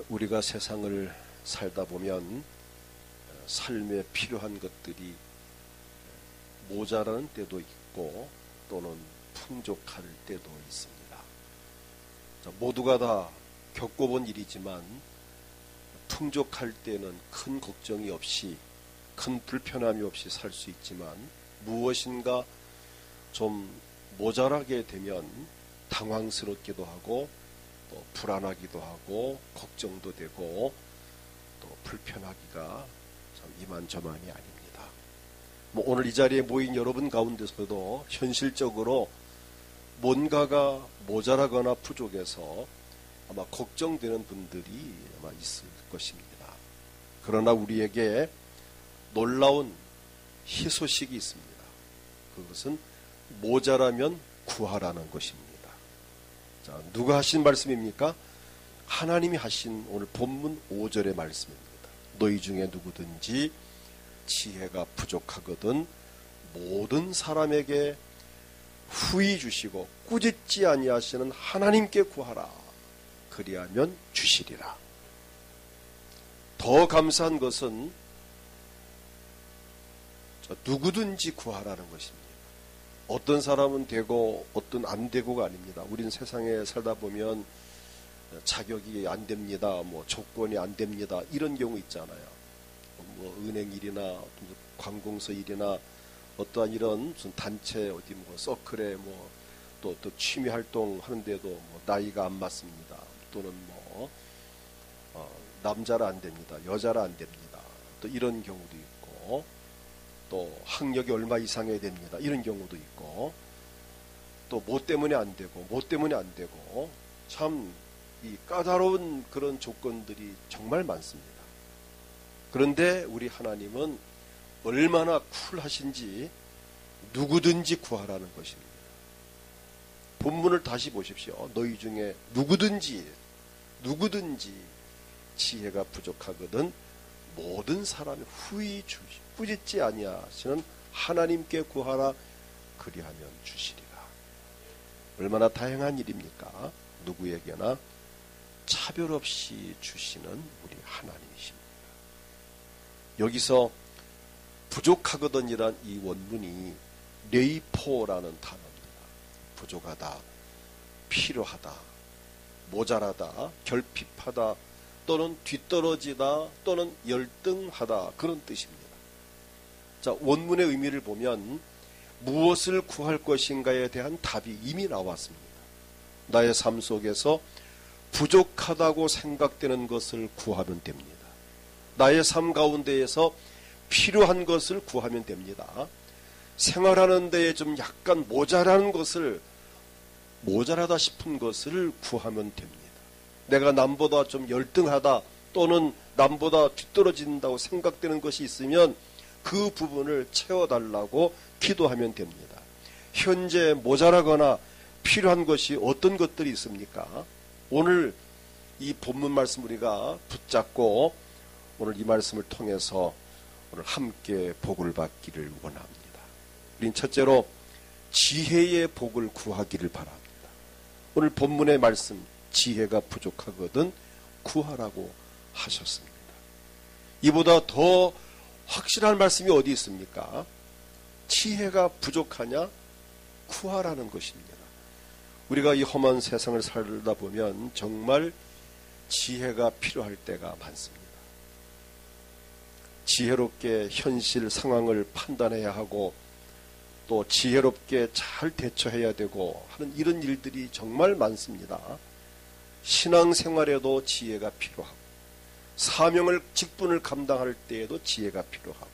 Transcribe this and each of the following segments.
우리가 세상을 살다 보면 삶에 필요한 것들이 모자라는 때도 있고 또는 풍족할 때도 있습니다. 모두가 다 겪어본 일이지만 풍족할 때는 큰 걱정이 없이 큰 불편함이 없이 살 수 있지만 무엇인가 좀 모자라게 되면 당황스럽기도 하고 또 불안하기도 하고 걱정도 되고 또 불편하기가 참 이만저만이 아닙니다. 오늘 이 자리에 모인 여러분 가운데서도 현실적으로 뭔가가 모자라거나 부족해서 아마 걱정되는 분들이 아마 있을 것입니다. 그러나 우리에게 놀라운 희소식이 있습니다. 그것은 모자라면 구하라는 것입니다. 자, 누가 하신 말씀입니까? 하나님이 하신 오늘 본문 5절의 말씀입니다. 너희 중에 누구든지 지혜가 부족하거든 모든 사람에게 후히 주시고 꾸짖지 아니하시는 하나님께 구하라. 그리하면 주시리라. 더 감사한 것은 누구든지 구하라는 것입니다. 어떤 사람은 되고 어떤 안 되고가 아닙니다. 우린 세상에 살다 보면 자격이 안 됩니다. 조건이 안 됩니다. 이런 경우 있잖아요. 은행 일이나 관공서 일이나 어떠한 이런 무슨 단체 어디 서클에 또 취미 활동 하는데도 나이가 안 맞습니다. 또는 남자라 안 됩니다. 여자라 안 됩니다. 또 이런 경우도 있고 또 학력이 얼마 이상해야 됩니다. 이런 경우도 있고 또 뭐 때문에 안 되고 참 이 까다로운 그런 조건들이 정말 많습니다. 그런데 우리 하나님은 얼마나 쿨하신지 누구든지 구하라는 것입니다. 본문을 다시 보십시오. 너희 중에 누구든지 지혜가 부족하거든 모든 사람이 후히 꾸짖지 아니하시는 하나님께 구하라. 그리하면 주시리라. 얼마나 다행한 일입니까? 누구에게나 차별 없이 주시는 우리 하나님이십니다. 여기서 부족하거든이란 이 원문이 레이포라는 단어입니다. 부족하다, 필요하다, 모자라다, 결핍하다, 또는 뒤떨어지다, 또는 열등하다, 그런 뜻입니다. 자, 원문의 의미를 보면 무엇을 구할 것인가에 대한 답이 이미 나왔습니다. 나의 삶 속에서 부족하다고 생각되는 것을 구하면 됩니다. 나의 삶 가운데에서 필요한 것을 구하면 됩니다. 생활하는 데에 좀 약간 모자라다 싶은 것을 구하면 됩니다. 내가 남보다 좀 열등하다 또는 남보다 뒤떨어진다고 생각되는 것이 있으면 그 부분을 채워달라고 기도하면 됩니다. 현재 모자라거나 필요한 것이 어떤 것들이 있습니까? 오늘 이 본문 말씀 우리가 붙잡고 오늘 이 말씀을 통해서 오늘 함께 복을 받기를 원합니다. 우린 첫째로 지혜의 복을 구하기를 바랍니다. 오늘 본문의 말씀 지혜가 부족하거든 구하라고 하셨습니다. 이보다 더 확실한 말씀이 어디 있습니까? 지혜가 부족하냐? 구하라는 것입니다. 우리가 이 험한 세상을 살다 보면 정말 지혜가 필요할 때가 많습니다. 지혜롭게 현실 상황을 판단해야 하고 또 지혜롭게 잘 대처해야 되고 하는 이런 일들이 정말 많습니다. 신앙생활에도 지혜가 필요하고 직분을 감당할 때에도 지혜가 필요하고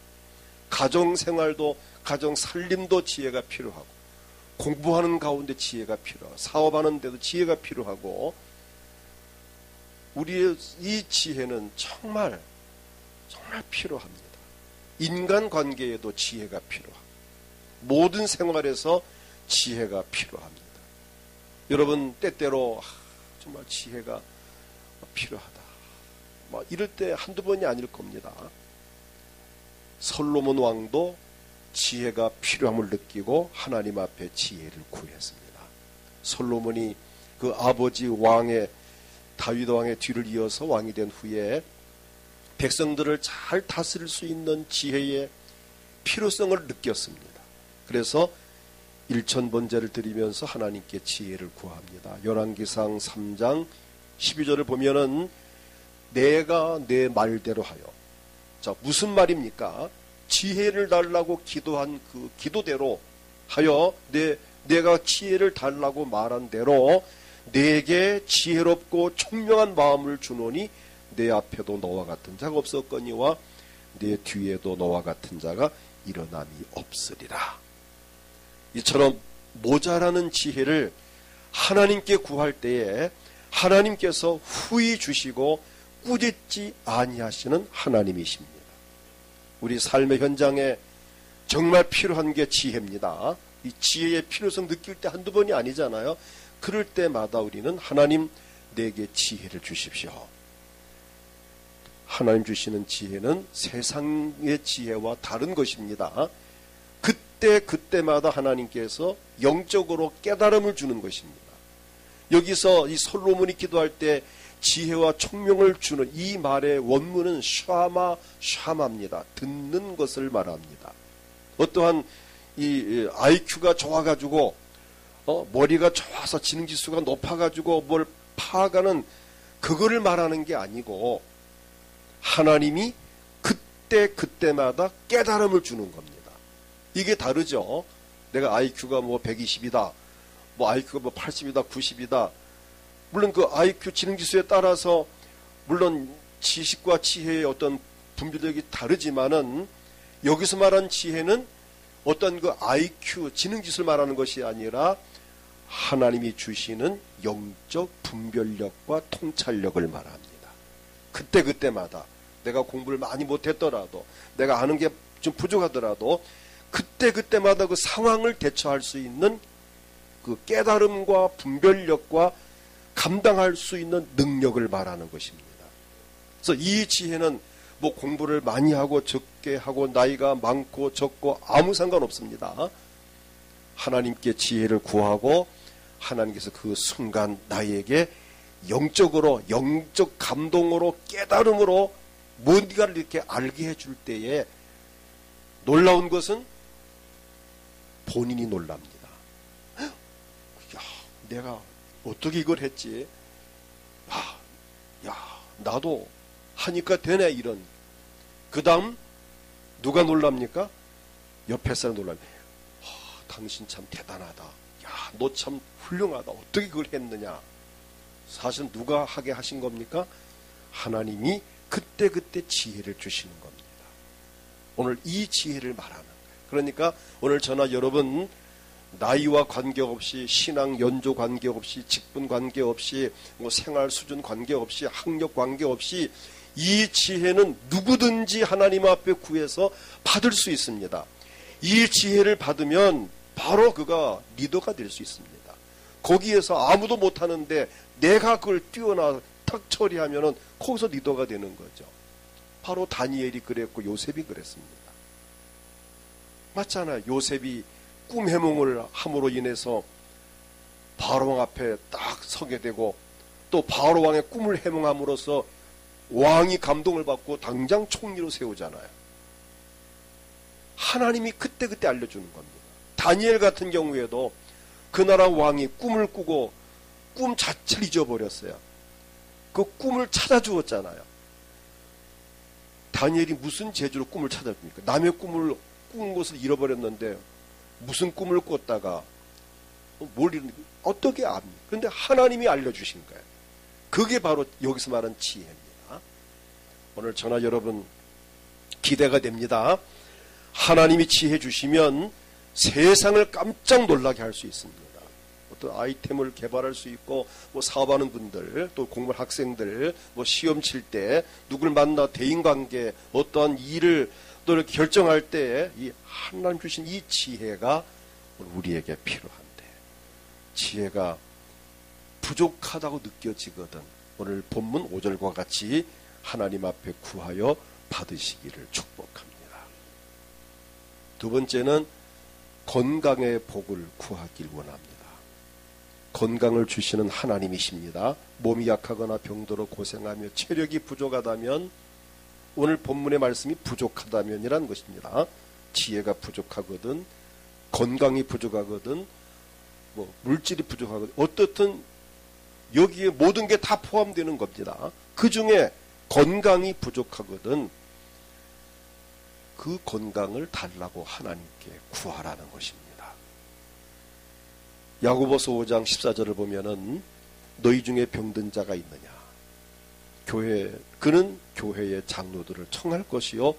가정생활도 가정살림도 지혜가 필요하고 공부하는 가운데 지혜가 필요하고 사업하는 데도 지혜가 필요하고 우리의 이 지혜는 정말 필요합니다. 인간관계에도 지혜가 필요하고 모든 생활에서 지혜가 필요합니다. 여러분 때때로 정말 지혜가 필요하다 이럴 때 한두 번이 아닐 겁니다. 솔로몬 왕도 지혜가 필요함을 느끼고 하나님 앞에 지혜를 구했습니다. 솔로몬이 그 아버지 왕의 다윗 왕의 뒤를 이어서 왕이 된 후에 백성들을 잘 다스릴 수 있는 지혜의 필요성을 느꼈습니다. 그래서 일천번제를 드리면서 하나님께 지혜를 구합니다. 열왕기상 3장 12절을 보면은 내가 내 말대로 하여. 자, 무슨 말입니까? 지혜를 달라고 기도한 그 기도대로 하여 내가 지혜를 달라고 말한 대로 내게 지혜롭고 총명한 마음을 주노니 내 앞에도 너와 같은 자가 없었거니와 내 뒤에도 너와 같은 자가 일어남이 없으리라. 이처럼 모자라는 지혜를 하나님께 구할 때에 하나님께서 후히 주시고 꾸짖지 아니하시는 하나님이십니다. 우리 삶의 현장에 정말 필요한 게 지혜입니다. 이 지혜의 필요성 느낄 때 한두 번이 아니잖아요. 그럴 때마다 우리는 하나님 내게 지혜를 주십시오. 하나님 주시는 지혜는 세상의 지혜와 다른 것입니다. 그때마다 하나님께서 영적으로 깨달음을 주는 것입니다. 여기서 이 솔로몬이 기도할 때 지혜와 총명을 주는 이 말의 원문은 샤마입니다. 듣는 것을 말합니다. 어떠한 이 IQ가 좋아가지고 머리가 좋아서 지능지수가 높아가지고 뭘 파악하는 그거를 말하는 게 아니고 하나님이 그때마다 깨달음을 주는 겁니다. 이게 다르죠. 내가 IQ가 뭐 120이다, 뭐 IQ가 뭐 80이다, 90이다. 물론 그 IQ 지능지수에 따라서 물론 지식과 지혜의 어떤 분별력이 다르지만은 여기서 말한 지혜는 어떤 그 IQ 지능지수를 말하는 것이 아니라 하나님이 주시는 영적 분별력과 통찰력을 말합니다. 그때마다 내가 공부를 많이 못했더라도 내가 아는 게 좀 부족하더라도 그때마다 그 상황을 대처할 수 있는 그 깨달음과 분별력과 감당할 수 있는 능력을 말하는 것입니다. 그래서 이 지혜는 뭐 공부를 많이 하고 적게 하고 나이가 많고 적고 아무 상관없습니다. 하나님께 지혜를 구하고 하나님께서 그 순간 나에게 영적으로 영적 감동으로 깨달음으로 뭔가를 이렇게 알게 해줄 때에 놀라운 것은 본인이 놀랍니다. 야, 내가 어떻게 이걸 했지? 나도 하니까 되네 이런. 그 다음 누가 놀랍니까? 옆에 사람 놀랍니다. 당신 참 대단하다. 야, 너 참 훌륭하다. 어떻게 그걸 했느냐? 사실 누가 하게 하신 겁니까? 하나님이 그때 지혜를 주시는 겁니다. 오늘 이 지혜를 말하는 거예요. 그러니까 오늘 저나 여러분 나이와 관계없이 신앙 연조 관계없이 직분 관계없이 뭐 생활 수준 관계없이 학력 관계없이 이 지혜는 누구든지 하나님 앞에 구해서 받을 수 있습니다. 이 지혜를 받으면 바로 그가 리더가 될 수 있습니다. 거기에서 아무도 못하는데 내가 그걸 뛰어나 탁 처리하면은 거기서 리더가 되는 거죠. 바로 다니엘이 그랬고 요셉이 그랬습니다. 맞잖아요. 요셉이 꿈 해몽을 함으로 인해서 바로왕 앞에 딱 서게 되고 또 바로왕의 꿈을 해몽함으로써 왕이 감동을 받고 당장 총리로 세우잖아요. 하나님이 그때 알려주는 겁니다. 다니엘 같은 경우에도 그 나라 왕이 꿈을 꾸고 꿈 자체를 잊어버렸어요. 그 꿈을 찾아주었잖아요. 다니엘이 무슨 재주로 꿈을 찾아줍니까? 남의 꿈을 꾼 것을 잃어버렸는데 무슨 꿈을 꿨다가 뭘 어떻게 압니까? 그런데 하나님이 알려주신 거예요. 그게 바로 여기서 말하는 지혜입니다. 오늘 저나 여러분 기대가 됩니다. 하나님이 지혜 주시면 세상을 깜짝 놀라게 할 수 있습니다. 어떤 아이템을 개발할 수 있고 뭐 사업하는 분들 또 공부하는 학생들 뭐 시험 칠 때 누굴 만나 대인관계 어떠한 일을 또 이렇게 결정할 때 이 하나님 주신 이 지혜가 우리에게 필요한데 지혜가 부족하다고 느껴지거든 오늘 본문 5절과 같이 하나님 앞에 구하여 받으시기를 축복합니다. 두 번째는 건강의 복을 구하길 원합니다. 건강을 주시는 하나님이십니다. 몸이 약하거나 병들어 고생하며 체력이 부족하다면, 오늘 본문의 말씀이 부족하다면이란 것입니다. 지혜가 부족하거든, 건강이 부족하거든, 물질이 부족하거든, 어떻든 여기에 모든 게 다 포함되는 겁니다. 그 중에 건강이 부족하거든 그 건강을 달라고 하나님께 구하라는 것입니다. 야고보서 5장 14절을 보면은 너희 중에 병든 자가 있느냐, 그는 교회의 장로들을 청할 것이요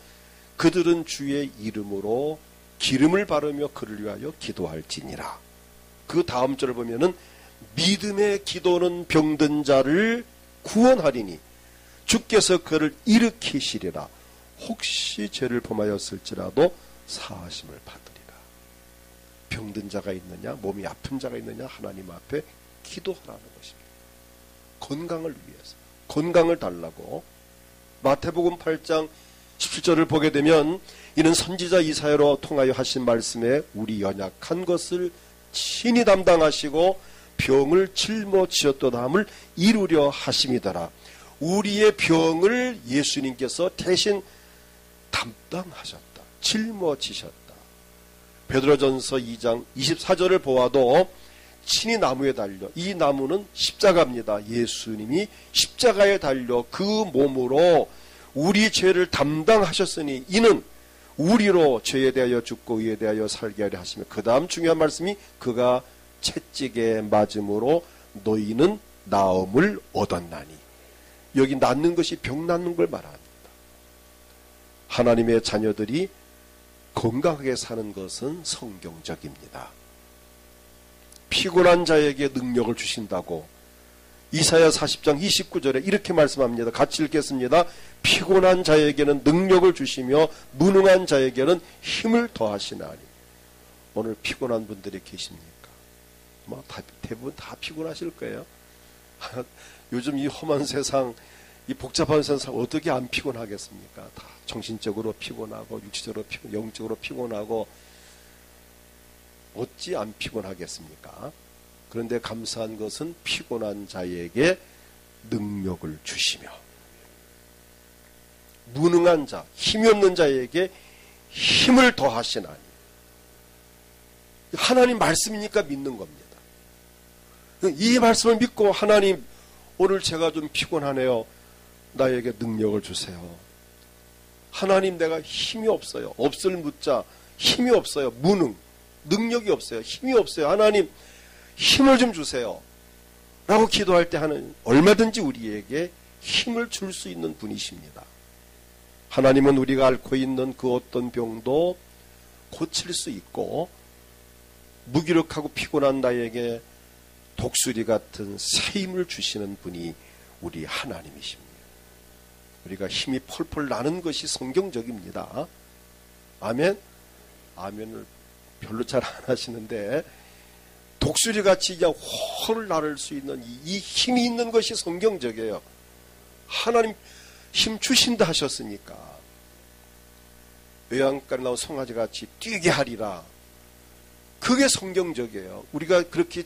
그들은 주의 이름으로 기름을 바르며 그를 위하여 기도할지니라. 그 다음 절을 보면은 믿음의 기도는 병든 자를 구원하리니 주께서 그를 일으키시리라. 혹시 죄를 범하였을지라도 사하심을 받으리라. 병든 자가 있느냐, 몸이 아픈 자가 있느냐, 하나님 앞에 기도하라는 것입니다. 건강을 위해서, 건강을 달라고. 마태복음 8장 17절을 보게 되면 이는 선지자 이사야로 통하여 하신 말씀에 우리 연약한 것을 친히 담당하시고 병을 짊어지셨도다 함을 이루려 하심이더라. 우리의 병을 예수님께서 대신 담당하셨다, 짊어지셨다. 베드로전서 2장 24절을 보아도 친히 나무에 달려, 이 나무는 십자가입니다. 예수님이 십자가에 달려 그 몸으로 우리 죄를 담당하셨으니 이는 우리로 죄에 대하여 죽고 의에 대하여 살게 하려 하시며, 그 다음 중요한 말씀이 그가 채찍에 맞음으로 너희는 나음을 얻었나니. 여기 낫는 것이 병 낫는 걸 말합니다. 하나님의 자녀들이 건강하게 사는 것은 성경적입니다. 피곤한 자에게 능력을 주신다고 이사야 40장 29절에 이렇게 말씀합니다. 같이 읽겠습니다. 피곤한 자에게는 능력을 주시며 무능한 자에게는 힘을 더하시나니. 오늘 피곤한 분들이 계십니까? 대부분 다 피곤하실 거예요. 요즘 이 험한 세상, 이 복잡한 세상 어떻게 안 피곤하겠습니까? 다 정신적으로 피곤하고 육체적으로 영적으로 피곤하고 어찌 안 피곤하겠습니까? 그런데 감사한 것은 피곤한 자에게 능력을 주시며 무능한 자, 힘이 없는 자에게 힘을 더하시나니. 하나님 말씀이니까 믿는 겁니다. 이 말씀을 믿고 하나님, 오늘 제가 좀 피곤하네요. 나에게 능력을 주세요. 하나님, 내가 힘이 없어요. 없을 묻자, 힘이 없어요. 무능, 능력이 없어요. 힘이 없어요. 하나님, 힘을 좀 주세요. 라고 기도할 때 하나님 얼마든지 우리에게 힘을 줄 수 있는 분이십니다. 하나님은 우리가 앓고 있는 그 어떤 병도 고칠 수 있고, 무기력하고 피곤한 나에게 독수리 같은 새 힘을 주시는 분이 우리 하나님이십니다. 우리가 힘이 펄펄 나는 것이 성경적입니다. 아멘? 아멘을 별로 잘 안 하시는데, 독수리같이 그냥 호를 나를 수 있는 이 힘이 있는 것이 성경적이에요. 하나님 힘 주신다 하셨으니까. 외양간에 나온 송아지같이 뛰게 하리라. 그게 성경적이에요. 우리가 그렇게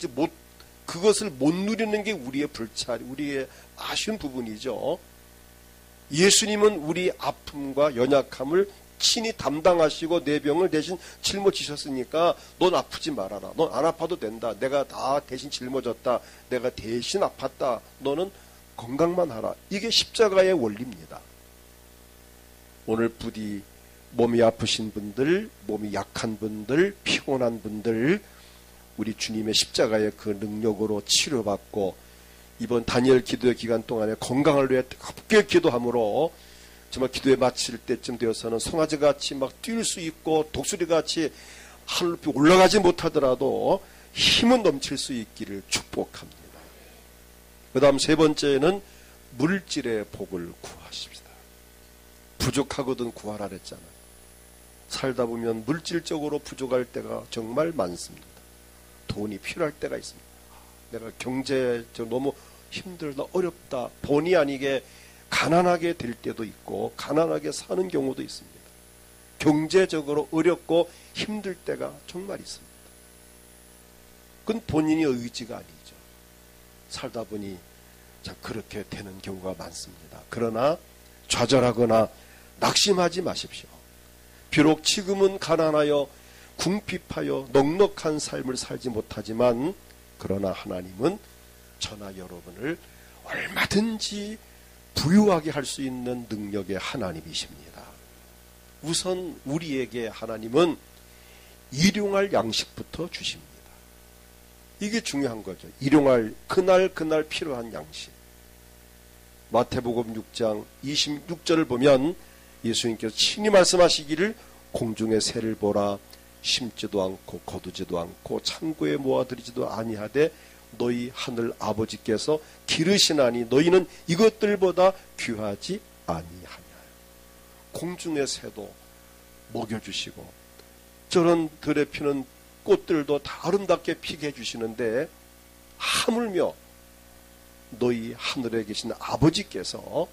그것을 못 누리는 게 우리의 불찰, 우리의 아쉬운 부분이죠. 예수님은 우리 아픔과 연약함을 친히 담당하시고 내 병을 대신 짊어지셨으니까 넌 아프지 말아라. 넌 안 아파도 된다. 내가 다 대신 짊어졌다. 내가 대신 아팠다. 너는 건강만 하라. 이게 십자가의 원리입니다. 오늘 부디 몸이 아프신 분들, 몸이 약한 분들, 피곤한 분들, 우리 주님의 십자가의 그 능력으로 치료받고 이번 다니엘 기도의 기간 동안에 건강을 위해 뜨겁게 기도함으로 정말 기도에 마칠 때쯤 되어서는 송아지같이 막 뛸 수 있고 독수리같이 하늘 높이 올라가지 못하더라도 힘은 넘칠 수 있기를 축복합니다. 그 다음 세 번째는 물질의 복을 구하십시다. 부족하거든 구하라 그랬잖아요. 살다 보면 물질적으로 부족할 때가 정말 많습니다. 돈이 필요할 때가 있습니다. 내가 경제적으로 너무 힘들다, 어렵다, 본의 아니게 가난하게 될 때도 있고 가난하게 사는 경우도 있습니다. 경제적으로 어렵고 힘들 때가 정말 있습니다. 그건 본인의 의지가 아니죠. 살다 보니 참 그렇게 되는 경우가 많습니다. 그러나 좌절하거나 낙심하지 마십시오. 비록 지금은 가난하여 궁핍하여 넉넉한 삶을 살지 못하지만 그러나 하나님은 저나 여러분을 얼마든지 부유하게 할 수 있는 능력의 하나님이십니다. 우선 우리에게 하나님은 일용할 양식부터 주십니다. 이게 중요한 거죠. 일용할 그날 필요한 양식. 마태복음 6장 26절을 보면 예수님께서 친히 말씀하시기를 공중의 새를 보라 심지도 않고 거두지도 않고 창고에 모아들이지도 아니하되 너희 하늘 아버지께서 기르시나니 너희는 이것들보다 귀하지 아니하냐. 공중의 새도 먹여주시고 저런 들에 피는 꽃들도 다 아름답게 피게 해주시는데 하물며 너희 하늘에 계신 아버지께서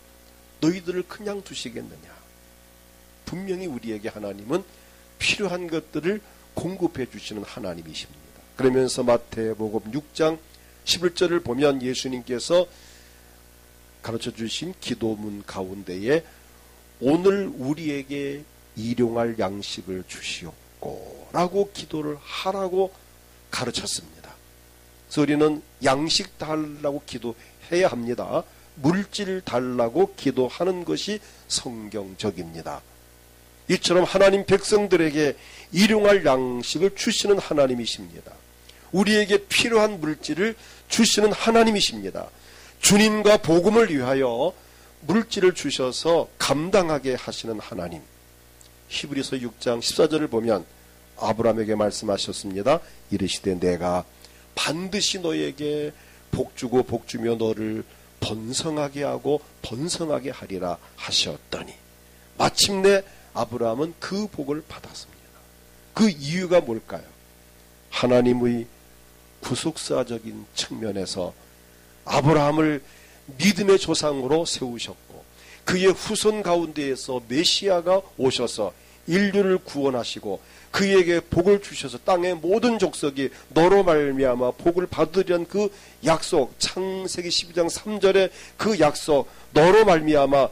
너희들을 그냥 두시겠느냐. 분명히 우리에게 하나님은 필요한 것들을 공급해 주시는 하나님이십니다. 그러면서 마태복음 6장 11절을 보면 예수님께서 가르쳐 주신 기도문 가운데에 오늘 우리에게 일용할 양식을 주시옵고 라고 기도를 하라고 가르쳤습니다. 그래서 우리는 양식 달라고 기도해야 합니다. 물질 달라고 기도하는 것이 성경적입니다. 이처럼 하나님 백성들에게 일용할 양식을 주시는 하나님이십니다. 우리에게 필요한 물질을 주시는 하나님이십니다. 주님과 복음을 위하여 물질을 주셔서 감당하게 하시는 하나님. 히브리서 6장 14절을 보면 아브라함에게 말씀하셨습니다. 이르시되 내가 반드시 너에게 복주고 복주며 너를 번성하게 하고 번성하게 하리라 하셨더니 마침내 아브라함은 그 복을 받았습니다. 그 이유가 뭘까요? 하나님의 구속사적인 측면에서 아브라함을 믿음의 조상으로 세우셨고 그의 후손 가운데에서 메시아가 오셔서 인류를 구원하시고 그에게 복을 주셔서 땅의 모든 족속이 너로 말미암아 복을 받으려는 그 약속, 창세기 12장 3절의 그 약속, 너로 말미암아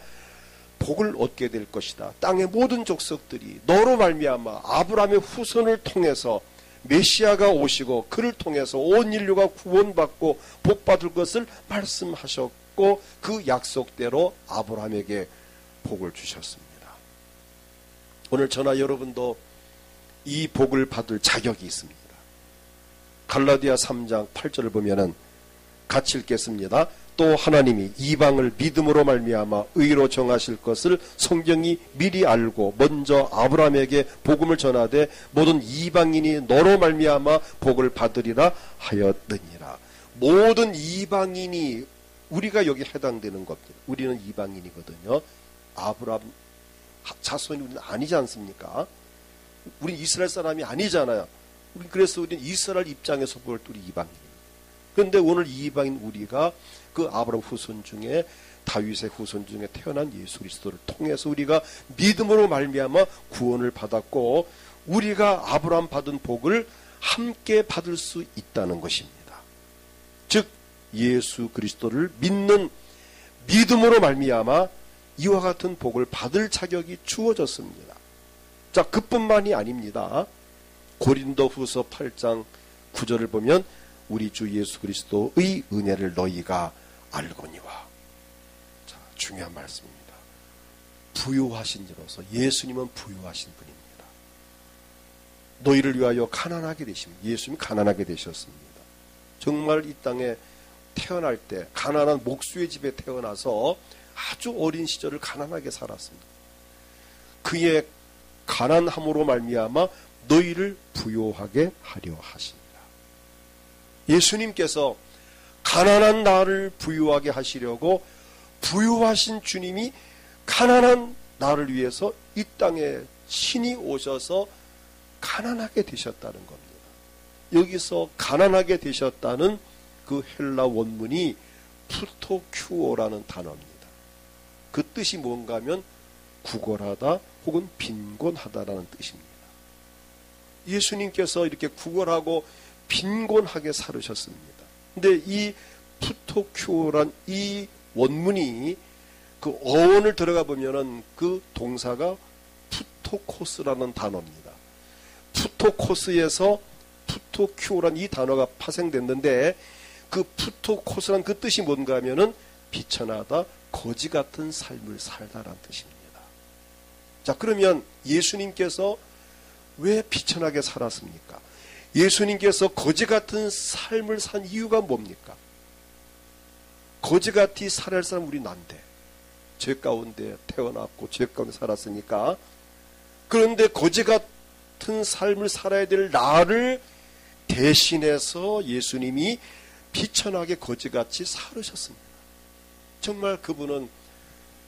복을 얻게 될 것이다. 땅의 모든 족속들이 너로 말미암아 아브라함의 후손을 통해서 메시아가 오시고 그를 통해서 온 인류가 구원받고 복받을 것을 말씀하셨고 그 약속대로 아브라함에게 복을 주셨습니다. 오늘 저나 여러분도 이 복을 받을 자격이 있습니다. 갈라디아 3장 8절을 보면은 같이 읽겠습니다. 또 하나님이 이방을 믿음으로 말미암아 의로 정하실 것을 성경이 미리 알고 먼저 아브라함에게 복음을 전하되 모든 이방인이 너로 말미암아 복을 받으리라 하였느니라. 모든 이방인이 우리가 여기 해당되는 겁니다. 우리는 이방인이거든요. 아브라함 자손이 우리는 아니지 않습니까? 우리는 이스라엘 사람이 아니잖아요. 그래서 우리는 이스라엘 입장에서 볼 때 우리 이방인입니다. 그런데 오늘 이방인 우리가 그 아브라함 후손 중에 다윗의 후손 중에 태어난 예수 그리스도를 통해서 우리가 믿음으로 말미암아 구원을 받았고 우리가 아브라함 받은 복을 함께 받을 수 있다는 것입니다. 즉 예수 그리스도를 믿는 믿음으로 말미암아 이와 같은 복을 받을 자격이 주어졌습니다. 자, 그뿐만이 아닙니다. 고린도후서 8장 9절을 보면 우리 주 예수 그리스도의 은혜를 너희가 알거니와. 자, 중요한 말씀입니다. 부유하신 이로서 예수님은 부유하신 분입니다. 너희를 위하여 가난하게 되십니다. 예수님이 가난하게 되셨습니다. 정말 이 땅에 태어날 때 가난한 목수의 집에 태어나서 아주 어린 시절을 가난하게 살았습니다. 그의 가난함으로 말미암아 너희를 부유하게 하려 하십니다. 예수님께서 가난한 나를 부유하게 하시려고 부유하신 주님이 가난한 나를 위해서 이 땅에 신이 오셔서 가난하게 되셨다는 겁니다. 여기서 가난하게 되셨다는 그 헬라 원문이 푸토큐오라는 단어입니다. 그 뜻이 뭔가 하면 구걸하다 혹은 빈곤하다라는 뜻입니다. 예수님께서 이렇게 구걸하고 빈곤하게 살으셨습니다. 근데 이 푸토큐오란 이 원문이 그 어원을 들어가 보면은 그 동사가 푸토코스라는 단어입니다. 푸토코스에서 푸토큐오란 이 단어가 파생됐는데 그 푸토코스란 그 뜻이 뭔가 하면은 비천하다, 거지 같은 삶을 살다라는 뜻입니다. 자, 그러면 예수님께서 왜 비천하게 살았습니까? 예수님께서 거지 같은 삶을 산 이유가 뭡니까? 거지같이 살아야 할 사람 우리 난데 죄 가운데 태어났고 죄 가운데 살았으니까. 그런데 거지 같은 삶을 살아야 될 나를 대신해서 예수님이 비천하게 거지같이 살으셨습니다. 정말 그분은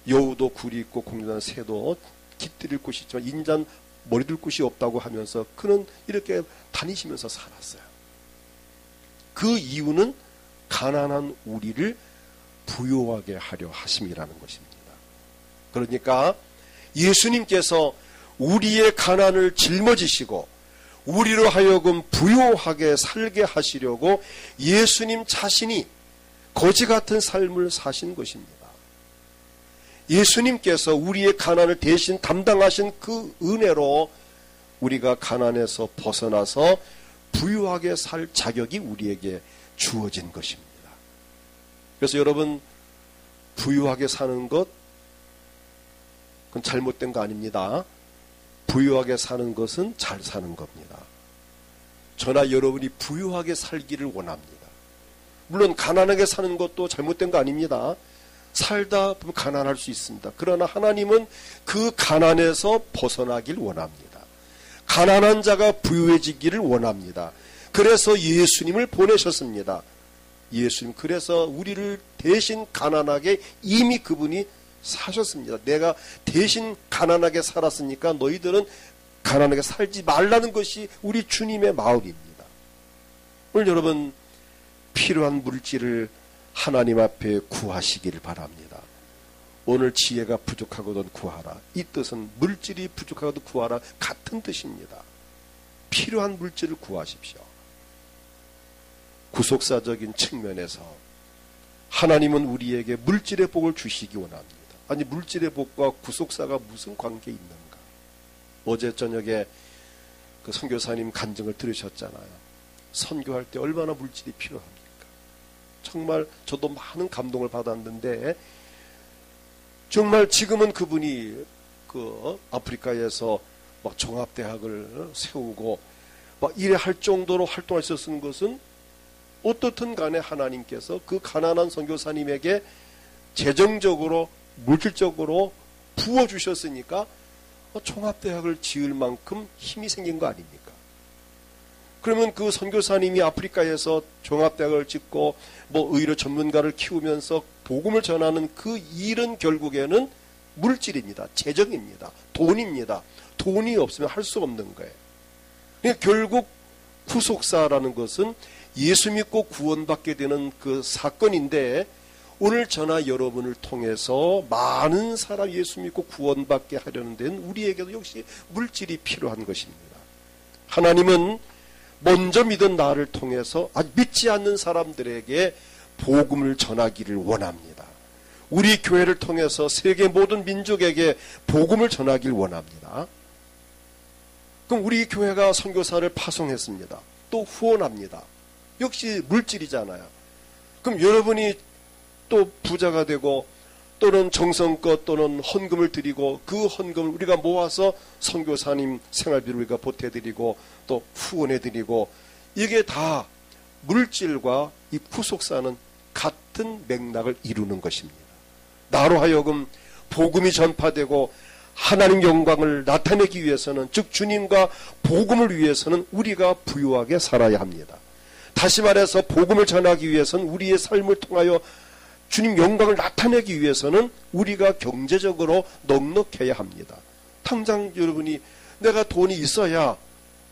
여우도 굴이 있고 공중나는 새도 깃들일 곳이 있지만 인자는 머리 둘 곳이 없다고 하면서 그는 이렇게 다니시면서 살았어요. 그 이유는 가난한 우리를 부유하게 하려 하심이라는 것입니다. 그러니까 예수님께서 우리의 가난을 짊어지시고 우리로 하여금 부유하게 살게 하시려고 예수님 자신이 거지 같은 삶을 사신 것입니다. 예수님께서 우리의 가난을 대신 담당하신 그 은혜로 우리가 가난에서 벗어나서 부유하게 살 자격이 우리에게 주어진 것입니다. 그래서 여러분, 부유하게 사는 것, 그건 잘못된 거 아닙니다. 부유하게 사는 것은 잘 사는 겁니다. 저나 여러분이 부유하게 살기를 원합니다. 물론 가난하게 사는 것도 잘못된 거 아닙니다. 살다 보면 가난할 수 있습니다. 그러나 하나님은 그 가난에서 벗어나길 원합니다. 가난한 자가 부유해지기를 원합니다. 그래서 예수님을 보내셨습니다. 예수님, 그래서 우리를 대신 가난하게 이미 그분이 사셨습니다. 내가 대신 가난하게 살았으니까 너희들은 가난하게 살지 말라는 것이 우리 주님의 마음입니다. 오늘 여러분, 필요한 물질을 하나님 앞에 구하시기를 바랍니다. 오늘 지혜가 부족하거든 구하라. 이 뜻은 물질이 부족하거든 구하라 같은 뜻입니다. 필요한 물질을 구하십시오. 구속사적인 측면에서 하나님은 우리에게 물질의 복을 주시기 원합니다. 아니, 물질의 복과 구속사가 무슨 관계 있는가? 어제 저녁에 그 선교사님 간증을 들으셨잖아요. 선교할 때 얼마나 물질이 필요합니까? 정말 저도 많은 감동을 받았는데, 정말 지금은 그분이 그 아프리카에서 막 종합대학을 세우고 막 이래 할 정도로 활동하셨는 것은 어떻든 간에 하나님께서 그 가난한 선교사님에게 재정적으로 물질적으로 부어주셨으니까 종합대학을 지을 만큼 힘이 생긴 거 아닙니까? 그러면 그 선교사님이 아프리카에서 종합대학을 짓고 뭐 의료 전문가를 키우면서 복음을 전하는 그 일은 결국에는 물질입니다. 재정입니다. 돈입니다. 돈이 없으면 할 수 없는 거예요. 그러니까 결국 구속사라는 것은 예수 믿고 구원받게 되는 그 사건인데, 오늘 저나 여러분을 통해서 많은 사람 예수 믿고 구원받게 하려는 데는 우리에게도 역시 물질이 필요한 것입니다. 하나님은 먼저 믿은 나를 통해서 아직 믿지 않는 사람들에게 복음을 전하기를 원합니다. 우리 교회를 통해서 세계 모든 민족에게 복음을 전하기를 원합니다. 그럼 우리 교회가 선교사를 파송했습니다. 또 후원합니다. 역시 물질이잖아요. 그럼 여러분이 또 부자가 되고 또는 정성껏 또는 헌금을 드리고 그 헌금을 우리가 모아서 선교사님 생활비를 우리가 보태드리고 또 후원해드리고, 이게 다 물질과 이 구속사는 같은 맥락을 이루는 것입니다. 나로 하여금 복음이 전파되고 하나님 영광을 나타내기 위해서는, 즉 주님과 복음을 위해서는 우리가 부유하게 살아야 합니다. 다시 말해서 복음을 전하기 위해서는, 우리의 삶을 통하여 주님 영광을 나타내기 위해서는 우리가 경제적으로 넉넉해야 합니다. 당장 여러분이 내가 돈이 있어야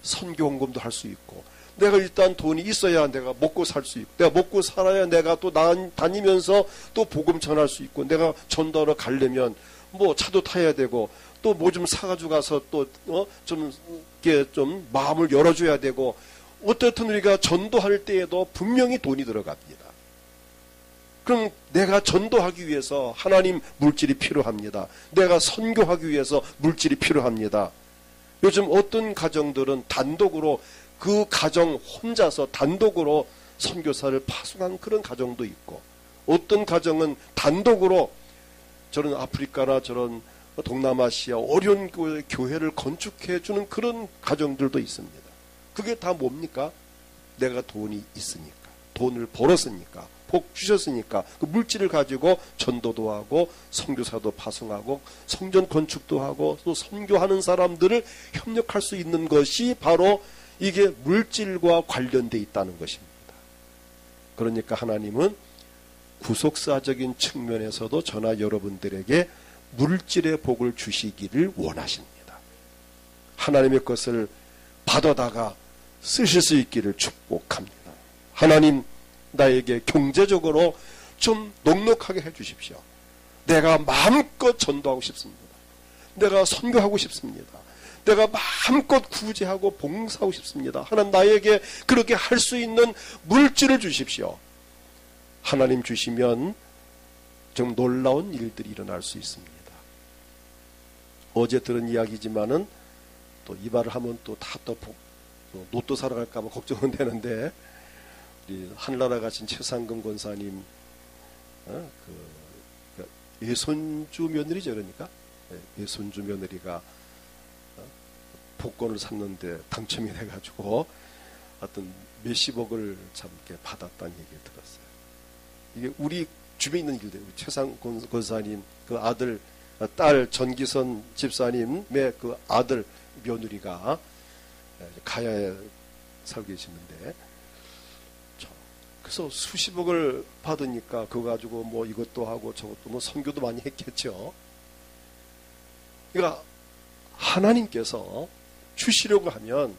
선교 헌금도 할 수 있고, 내가 일단 돈이 있어야 내가 먹고 살 수 있고, 내가 먹고 살아야 내가 또 다니면서 또 복음 전할 수 있고, 내가 전도하러 가려면 뭐 차도 타야 되고 또 뭐 좀 사가지고 가서 또 좀 마음을 열어줘야 되고, 어떻든 우리가 전도할 때에도 분명히 돈이 들어갑니다. 그럼 내가 전도하기 위해서 하나님 물질이 필요합니다. 내가 선교하기 위해서 물질이 필요합니다. 요즘 어떤 가정들은 단독으로 그 가정 혼자서 단독으로 선교사를 파송한 그런 가정도 있고, 어떤 가정은 단독으로 저런 아프리카나 저런 동남아시아 어려운 교회를 건축해 주는 그런 가정들도 있습니다. 그게 다 뭡니까? 내가 돈이 있으니까, 돈을 벌었으니까, 복 주셨으니까 그 물질을 가지고 전도도 하고 선교사도 파송하고 성전 건축도 하고 또 선교하는 사람들을 협력할 수 있는 것이 바로 이게 물질과 관련돼 있다는 것입니다. 그러니까 하나님은 구속사적인 측면에서도 저나 여러분들에게 물질의 복을 주시기를 원하십니다. 하나님의 것을 받아다가 쓰실 수 있기를 축복합니다. 하나님, 나에게 경제적으로 좀 넉넉하게 해주십시오. 내가 마음껏 전도하고 싶습니다. 내가 선교하고 싶습니다. 내가 마음껏 구제하고 봉사하고 싶습니다. 하나님, 나에게 그렇게 할 수 있는 물질을 주십시오. 하나님 주시면 좀 놀라운 일들이 일어날 수 있습니다. 어제 들은 이야기지만은 또 이 말을 하면 또 다 또 로또 사러 갈까봐 걱정은 되는데, 우리 하늘나라 가신 최상금 권사님 외손주 며느리죠. 그러니까 외손주 며느리가 복권을 샀는데 당첨이 돼가지고 어떤 몇십억을 참 이렇게 받았다는 얘기를 들었어요. 이게 우리 주변에 있는 일이에요. 최상금 권사님 그 아들, 딸 전기선 집사님의 그 아들 며느리가 가야에 살고 계시는데, 그래서 수십억을 받으니까 그거 가지고 뭐 이것도 하고 저것도 뭐 선교도 많이 했겠죠. 그러니까 하나님께서 주시려고 하면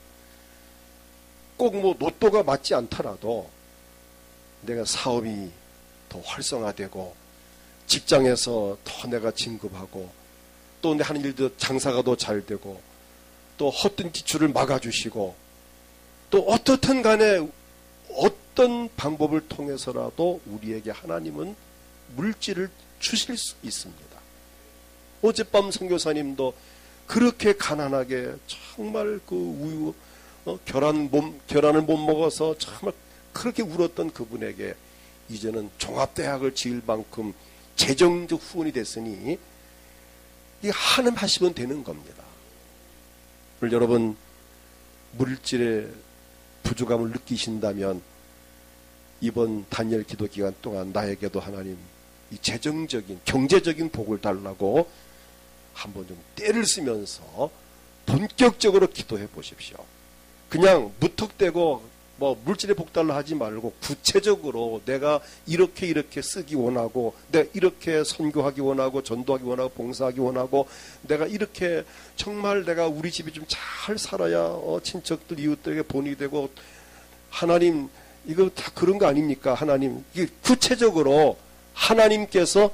꼭 뭐 로또가 맞지 않더라도 내가 사업이 더 활성화되고 직장에서 더 내가 진급하고 또 내 하는 일도 장사가 더 잘 되고 또 헛된 지출을 막아주시고 또 어떻든 간에 어떤 방법을 통해서라도 우리에게 하나님은 물질을 주실 수 있습니다. 어젯밤 선교사님도 그렇게 가난하게 정말 그 우유 계란을 못 먹어서 정말 그렇게 울었던 그분에게 이제는 종합대학을 지을 만큼 재정적 후원이 됐으니 이게 하나님 하시면 되는 겁니다. 오늘 여러분 물질의 부족함을 느끼신다면 이번 단열 기도 기간 동안 나에게도 하나님 이 재정적인 경제적인 복을 달라고 한번 좀 때를 쓰면서 본격적으로 기도해 보십시오. 그냥 무턱대고 뭐 물질의 복 달라 하지 말고 구체적으로 내가 이렇게 쓰기 원하고 내가 이렇게 선교하기 원하고 전도하기 원하고 봉사하기 원하고 내가 이렇게 정말 내가 우리 집이 좀 잘 살아야 친척들 이웃들에게 본이 되고 하나님 이거 다 그런 거 아닙니까? 하나님 이게 구체적으로 하나님께서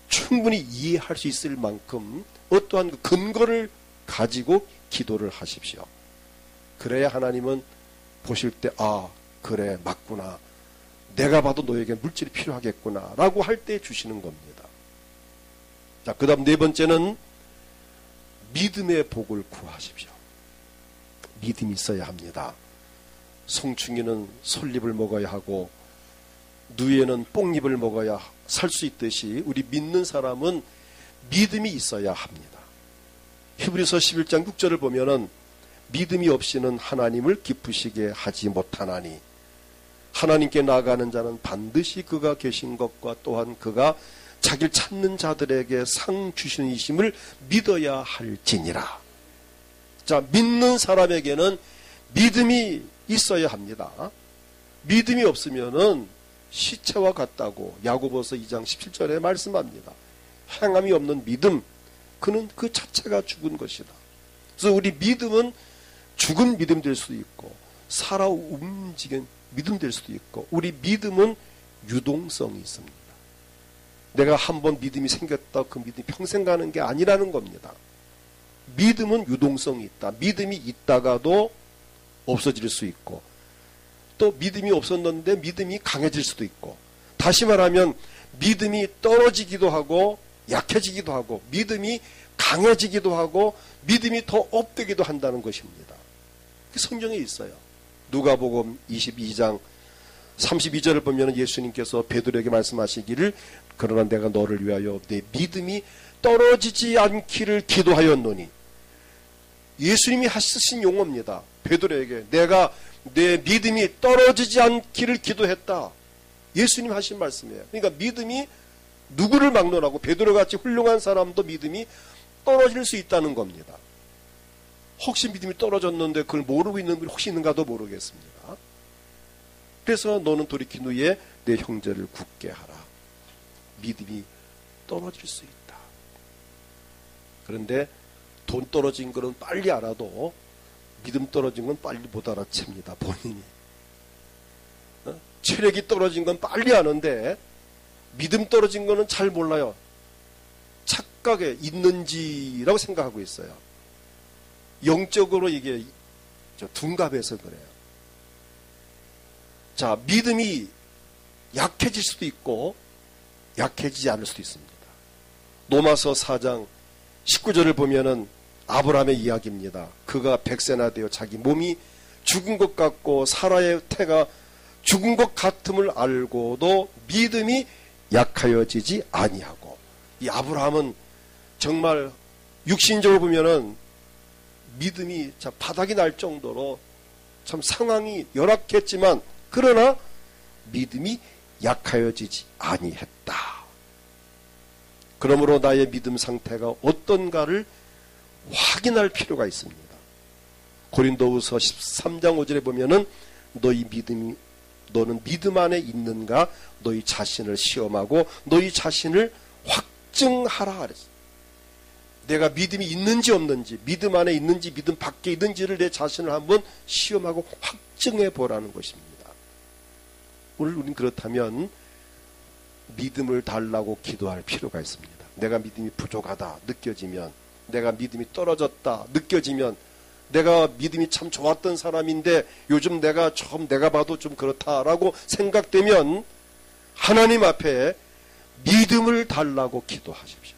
충분히 이해할 수 있을 만큼 어떠한 근거를 가지고 기도를 하십시오. 그래야 하나님은 보실 때 그래 맞구나. 내가 봐도 너에게 물질이 필요하겠구나 라고 할 때 주시는 겁니다. 자, 그 다음 네 번째는 믿음의 복을 구하십시오. 믿음이 있어야 합니다. 송충이는 솔잎을 먹어야 하고 누에는 뽕잎을 먹어야 살 수 있듯이 우리 믿는 사람은 믿음이 있어야 합니다. 히브리서 11장 6절을 보면은 믿음이 없이는 하나님을 기쁘시게 하지 못하나니 하나님께 나아가는 자는 반드시 그가 계신 것과 또한 그가 자기를 찾는 자들에게 상 주시는 이심을 믿어야 할지니라. 자, 믿는 사람에게는 믿음이 있어야 합니다. 믿음이 없으면은 시체와 같다고 야고보서 2장 17절에 말씀합니다. 행함이 없는 믿음, 그는 그 자체가 죽은 것이다. 그래서 우리 믿음은 죽은 믿음 될 수도 있고 살아 움직인 믿음 될 수도 있고 우리 믿음은 유동성이 있습니다. 내가 한번 믿음이 생겼다 그 믿음이 평생 가는 게 아니라는 겁니다. 믿음은 유동성이 있다. 믿음이 있다가도 없어질 수 있고 또 믿음이 없었는데 믿음이 강해질 수도 있고 다시 말하면 믿음이 떨어지기도 하고 약해지기도 하고 믿음이 강해지기도 하고 믿음이 더 업되기도 한다는 것입니다. 성경에 있어요. 누가복음 22장 32절을 보면 예수님께서 베드로에게 말씀하시기를 그러나 내가 너를 위하여 내 믿음이 떨어지지 않기를 기도하였노니. 예수님이 하시신 용어입니다. 베드로에게 내가 내 믿음이 떨어지지 않기를 기도했다. 예수님 하신 말씀이에요. 그러니까 믿음이 누구를 막론하고 베드로같이 훌륭한 사람도 믿음이 떨어질 수 있다는 겁니다. 혹시 믿음이 떨어졌는데 그걸 모르고 있는 분이 혹시 있는가도 모르겠습니다. 그래서 너는 돌이킨 후에 내 형제를 굳게 하라. 믿음이 떨어질 수 있다. 그런데 돈 떨어진 거는 빨리 알아도 믿음 떨어진 건 빨리 못 알아챕니다. 본인이. 체력이 떨어진 건 빨리 아는데 믿음 떨어진 거는 잘 몰라요. 착각에 있는지라고 생각하고 있어요. 영적으로 이게 둔갑해서 그래요. 자, 믿음이 약해질 수도 있고 약해지지 않을 수도 있습니다. 로마서 4장 19절을 보면은 아브라함의 이야기입니다. 그가 100세나 되어 자기 몸이 죽은 것 같고 사라의 태가 죽은 것 같음을 알고도 믿음이 약하여지지 아니하고. 이 아브라함은 정말 육신적으로 보면은 믿음이 바닥이 날 정도로 참 상황이 열악했지만 그러나 믿음이 약하여지지 아니했다. 그러므로 나의 믿음 상태가 어떤가를 확인할 필요가 있습니다. 고린도후서 13장 5절에 보면은 너는 믿음 안에 있는가 너희 자신을 시험하고 너희 자신을 확증하라 그랬어요. 내가 믿음이 있는지 없는지, 믿음 안에 있는지 믿음 밖에 있는지를 내 자신을 한번 시험하고 확증해 보라는 것입니다. 오늘 우린 그렇다면 믿음을 달라고 기도할 필요가 있습니다. 내가 믿음이 부족하다 느껴지면, 내가 믿음이 떨어졌다 느껴지면, 내가 믿음이 참 좋았던 사람인데 요즘 내가 봐도 좀 그렇다라고 생각되면 하나님 앞에 믿음을 달라고 기도하십시오.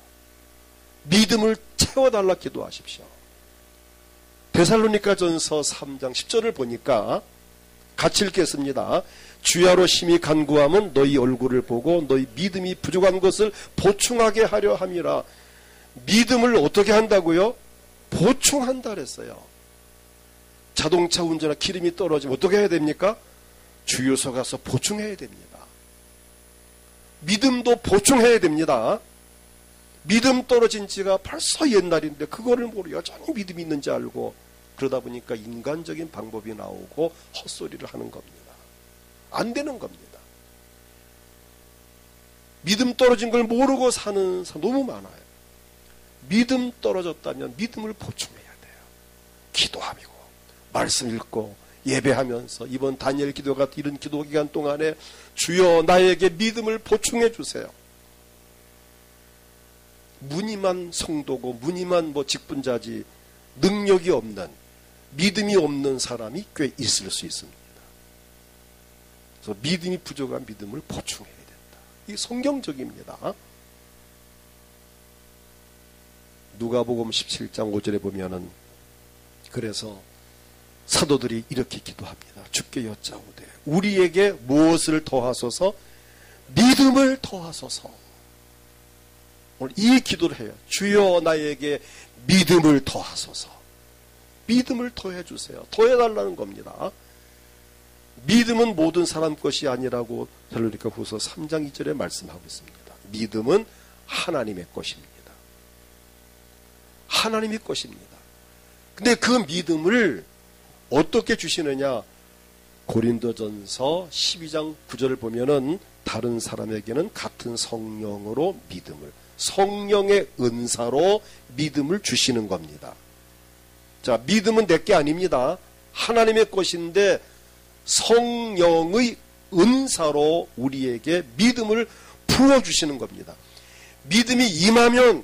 믿음을 채워달라 기도하십시오. 데살로니가전서 3장 10절을 보니까 같이 읽겠습니다. 주야로 심히 간구함은 너희 얼굴을 보고 너희 믿음이 부족한 것을 보충하게 하려 함이라. 믿음을 어떻게 한다고요? 보충한다 그랬어요. 자동차 운전에 기름이 떨어지면 어떻게 해야 됩니까? 주유소 가서 보충해야 됩니다. 믿음도 보충해야 됩니다. 믿음 떨어진 지가 벌써 옛날인데 그거를 모르고 여전히 믿음이 있는지 알고 그러다 보니까 인간적인 방법이 나오고 헛소리를 하는 겁니다. 안 되는 겁니다. 믿음 떨어진 걸 모르고 사는 사람 너무 많아요. 믿음 떨어졌다면 믿음을 보충해야 돼요. 기도하고 말씀 읽고 예배하면서 이번 다니엘 기도 같은 이런 기도 기간 동안에 주여 나에게 믿음을 보충해 주세요. 무늬만 성도고 무늬만 직분자지 능력이 없는, 믿음이 없는 사람이 꽤 있을 수 있습니다. 그래서 믿음이 부족한 믿음을 보충해야 된다. 이게 성경적입니다. 누가복음 17장 5절에 보면은 그래서 사도들이 이렇게 기도합니다. 주께 여짜오되 우리에게 무엇을 더하소서? 믿음을 더하소서. 오늘 이 기도를 해요. 주여 나에게 믿음을 더하소서. 믿음을 더해 주세요. 더해달라는 겁니다. 믿음은 모든 사람 것이 아니라고 데살로니가후서 3장 2절에 말씀하고 있습니다. 믿음은 하나님의 것입니다. 하나님의 것입니다. 근데 그 믿음을 어떻게 주시느냐? 고린도전서 12장 9절을 보면은 다른 사람에게는 같은 성령으로 믿음을, 성령의 은사로 믿음을 주시는 겁니다. 자, 믿음은 내게 아닙니다. 하나님의 것인데 성령의 은사로 우리에게 믿음을 부어주시는 겁니다. 믿음이 임하면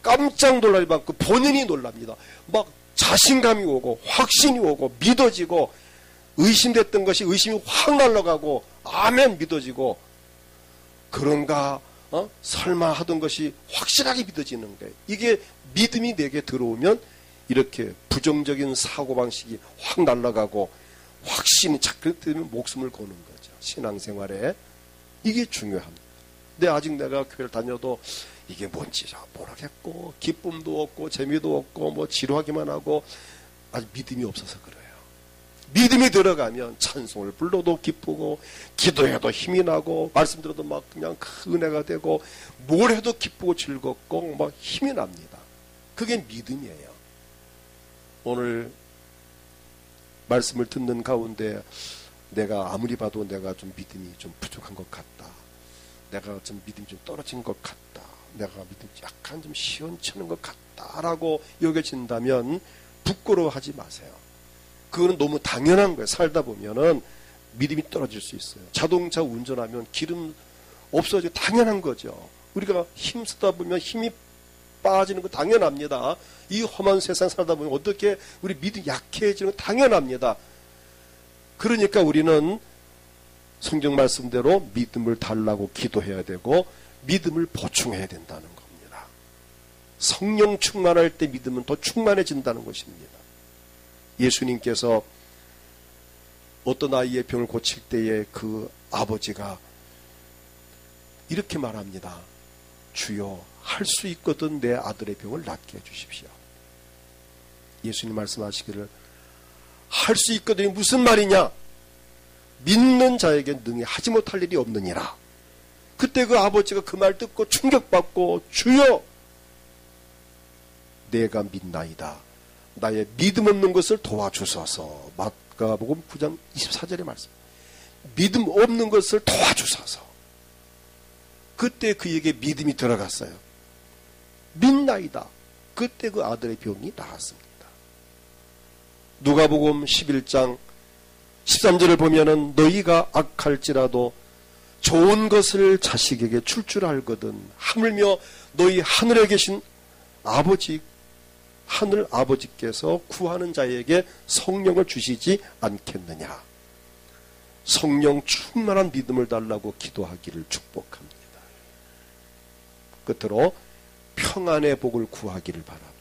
깜짝 놀랄 만큼 본인이 놀랍니다. 막 자신감이 오고 확신이 오고 믿어지고 의심됐던 것이 의심이 확 날아가고 아멘 믿어지고 그런가 설마 하던 것이 확실하게 믿어지는 거예요. 이게 믿음이 내게 들어오면 이렇게 부정적인 사고방식이 확 날아가고 확신이 자꾸 되면 목숨을 거는 거죠. 신앙생활에 이게 중요합니다. 근데 아직 내가 교회를 다녀도 이게 뭔지 잘 모르겠고 기쁨도 없고 재미도 없고 뭐 지루하기만 하고 아직 믿음이 없어서 그래요. 믿음이 들어가면 찬송을 불러도 기쁘고 기도해도 힘이 나고 말씀 들어도 막 그냥 큰 은혜가 되고 뭘 해도 기쁘고 즐겁고 막 힘이 납니다. 그게 믿음이에요. 오늘 말씀을 듣는 가운데 내가 아무리 봐도 내가 좀 믿음이 좀 부족한 것 같다. 내가 좀 믿음이 좀 떨어진 것 같다. 내가 믿음이 약간 좀 시원찮은 것 같다라고 여겨진다면 부끄러워하지 마세요. 그거는 너무 당연한 거예요. 살다 보면은 믿음이 떨어질 수 있어요. 자동차 운전하면 기름 없어지고 당연한 거죠. 우리가 힘쓰다 보면 힘이 빠지는 거 당연합니다. 이 험한 세상 살다 보면 어떻게 우리 믿음이 약해지는 거 당연합니다. 그러니까 우리는 성경 말씀대로 믿음을 달라고 기도해야 되고 믿음을 보충해야 된다는 겁니다. 성령 충만할 때 믿음은 더 충만해진다는 것입니다. 예수님께서 어떤 아이의 병을 고칠 때에 그 아버지가 이렇게 말합니다. 주여, 할 수 있거든 내 아들의 병을 낫게 해주십시오. 예수님 말씀하시기를 할 수 있거든이 무슨 말이냐? 믿는 자에게 능히 하지 못할 일이 없느니라. 그때 그 아버지가 그 말 듣고 충격받고 주여, 내가 믿나이다. 나의 믿음 없는 것을 도와주소서. 마가복음 9장 24절의 말씀. 믿음 없는 것을 도와주소서. 그때 그에게 믿음이 들어갔어요. 믿나이다. 그때 그 아들의 병이 나았습니다. 누가복음 11장 13절을 보면은 너희가 악할지라도 좋은 것을 자식에게 줄 줄 알거든 하물며 너희 하늘에 계신 아버지, 하늘 아버지께서 구하는 자에게 성령을 주시지 않겠느냐. 성령 충만한 믿음을 달라고 기도하기를 축복합니다. 끝으로 평안의 복을 구하기를 바랍니다.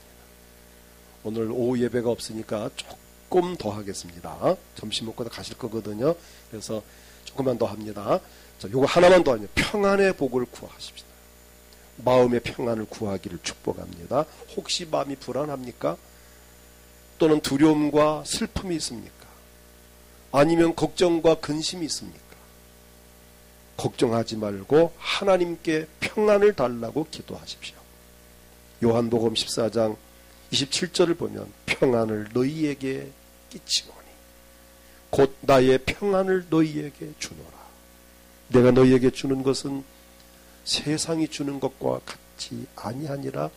오늘 오후 예배가 없으니까 조금 더 하겠습니다. 점심 먹고 가실 거거든요. 그래서 조금만 더 합니다. 요거 하나만 더 하면 평안의 복을 구하십시다. 마음의 평안을 구하기를 축복합니다. 혹시 마음이 불안합니까? 또는 두려움과 슬픔이 있습니까? 아니면 걱정과 근심이 있습니까? 걱정하지 말고 하나님께 평안을 달라고 기도하십시오. 요한복음 14장 27절을 보면 평안을 너희에게 끼치노니 곧 나의 평안을 너희에게 주노라. 내가 너희에게 주는 것은 세상이 주는 것과 같이 아니하니라.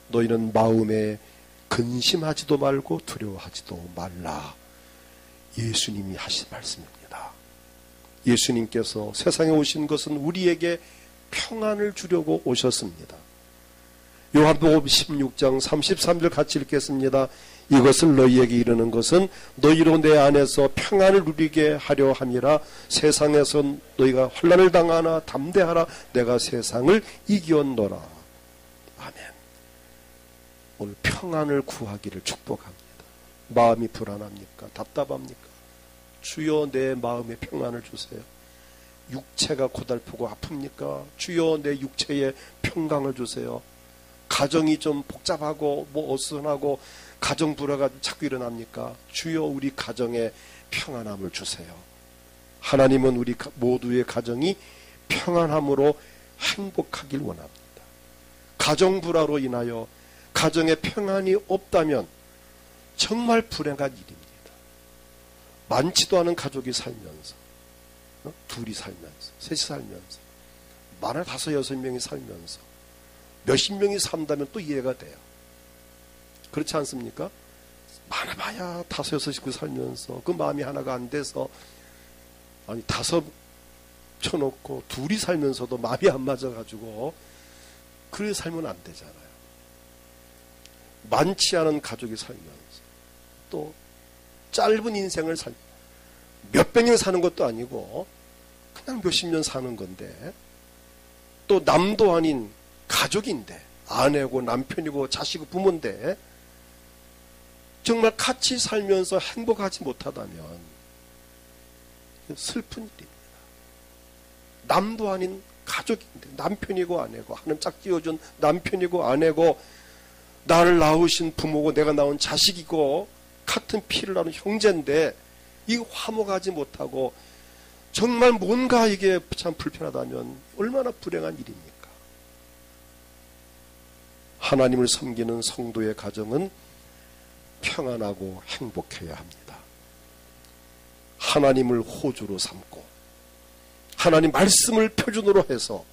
너희는 마음에 근심하지도 말고 두려워하지도 말라. 예수님이 하신 말씀입니다. 예수님께서 세상에 오신 것은 우리에게 평안을 주려고 오셨습니다. 요한복음 16장 33절 같이 읽겠습니다. 이것을 너희에게 이르는 것은 너희로 내 안에서 평안을 누리게 하려 함이라. 세상에서 너희가 환난을 당하나 담대하라. 내가 세상을 이기었노라. 아멘. 오늘 평안을 구하기를 축복합니다. 마음이 불안합니까? 답답합니까? 주여 내 마음에 평안을 주세요. 육체가 고달프고 아픕니까? 주여 내 육체에 평강을 주세요. 가정이 좀 복잡하고 어수선하고 가정 불화가 자꾸 일어납니까? 주여 우리 가정에 평안함을 주세요. 하나님은 우리 모두의 가정이 평안함으로 행복하길 원합니다. 가정 불화로 인하여 가정에 평안이 없다면 정말 불행한 일입니다. 많지도 않은 가족이 살면서 둘이 살면서 셋이 살면서 많아 5, 6명이 살면서 몇십 명이 산다면 또 이해가 돼요. 그렇지 않습니까? 많아봐야 5, 6씩 살면서 그 마음이 하나가 안 돼서 아니 5 쳐놓고 둘이 살면서도 마음이 안 맞아가지고 그래 살면 안 되잖아요. 많지 않은 가족이 살면서 또 짧은 인생을 몇백 년 사는 것도 아니고 그냥 몇십 년 사는 건데 또 남도 아닌 가족인데, 아내고 남편이고 자식이고 부모인데 정말 같이 살면서 행복하지 못하다면 슬픈 일입니다. 남도 아닌 가족인데, 남편이고 아내고, 하나님 짝지어준 남편이고 아내고, 나를 낳으신 부모고 내가 낳은 자식이고 같은 피를 나눈 형제인데 이거 화목하지 못하고 정말 뭔가 이게 참 불편하다면 얼마나 불행한 일입니까? 하나님을 섬기는 성도의 가정은 평안하고 행복해야 합니다. 하나님을 호주로 삼고 하나님 말씀을 표준으로 해서